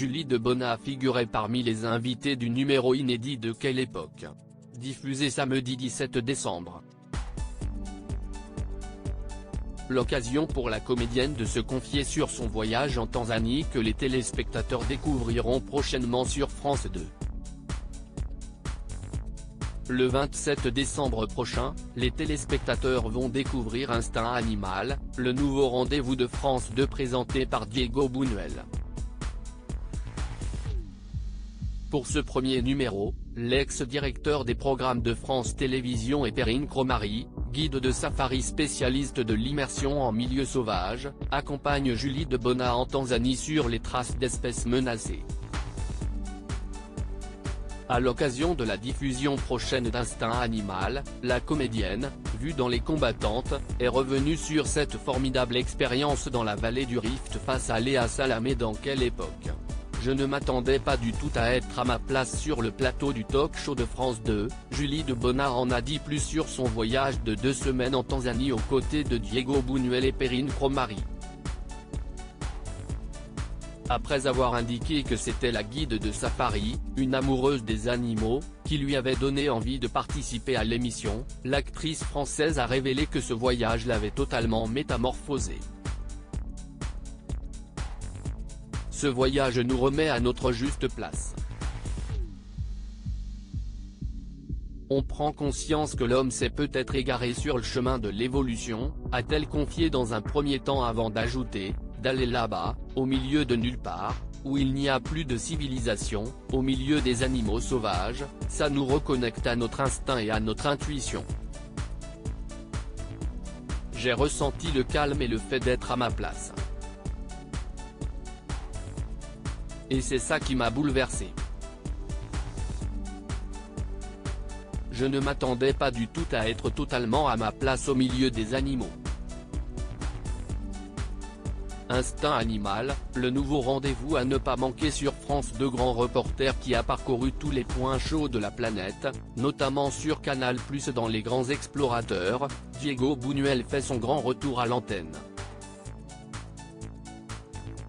Julie de Bonnat figurait parmi les invités du numéro inédit de Quelle époque, diffusé samedi 17 décembre. L'occasion pour la comédienne de se confier sur son voyage en Tanzanie que les téléspectateurs découvriront prochainement sur France 2. Le 27 décembre prochain, les téléspectateurs vont découvrir Instinct animal, le nouveau rendez-vous de France 2 présenté par Diego Buñuel. Pour ce premier numéro, l'ex-directeur des programmes de France Télévisions et Perrine Cromary, guide de safari spécialiste de l'immersion en milieu sauvage, accompagne Julie de Bonnat en Tanzanie sur les traces d'espèces menacées. À l'occasion de la diffusion prochaine d'Instinct animal, la comédienne, vue dans Les Combattantes, est revenue sur cette formidable expérience dans la vallée du Rift face à Léa Salamé dans Quelle époque. Je ne m'attendais pas du tout à être à ma place sur le plateau du talk-show de France 2, Julie de Bonnat en a dit plus sur son voyage de 2 semaines en Tanzanie aux côtés de Diego Buñuel et Perrine Cromary. Après avoir indiqué que c'était la guide de safari, une amoureuse des animaux, qui lui avait donné envie de participer à l'émission, l'actrice française a révélé que ce voyage l'avait totalement métamorphosée. Ce voyage nous remet à notre juste place. On prend conscience que l'homme s'est peut-être égaré sur le chemin de l'évolution, a-t-elle confié dans un premier temps avant d'ajouter, d'aller là-bas, au milieu de nulle part, où il n'y a plus de civilisation, au milieu des animaux sauvages, ça nous reconnecte à notre instinct et à notre intuition. J'ai ressenti le calme et le fait d'être à ma place. Et c'est ça qui m'a bouleversé. Je ne m'attendais pas du tout à être totalement à ma place au milieu des animaux. Instinct animal, le nouveau rendez-vous à ne pas manquer sur France 2. Grand reporter qui a parcouru tous les points chauds de la planète, notamment sur Canal+ dans Les Grands Explorateurs, Diego Buñuel fait son grand retour à l'antenne.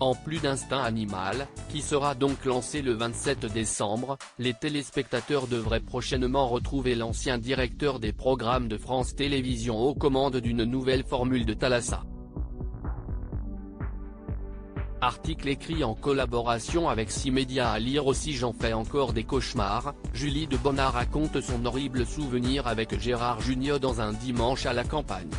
En plus d'Instinct animal, qui sera donc lancé le 27 décembre, les téléspectateurs devraient prochainement retrouver l'ancien directeur des programmes de France Télévisions aux commandes d'une nouvelle formule de Thalassa. Article écrit en collaboration avec 6 médias à lire aussi. J'en fais encore des cauchemars, Julie de Bonnat raconte son horrible souvenir avec Gérard Jugnot dans Un dimanche à la campagne.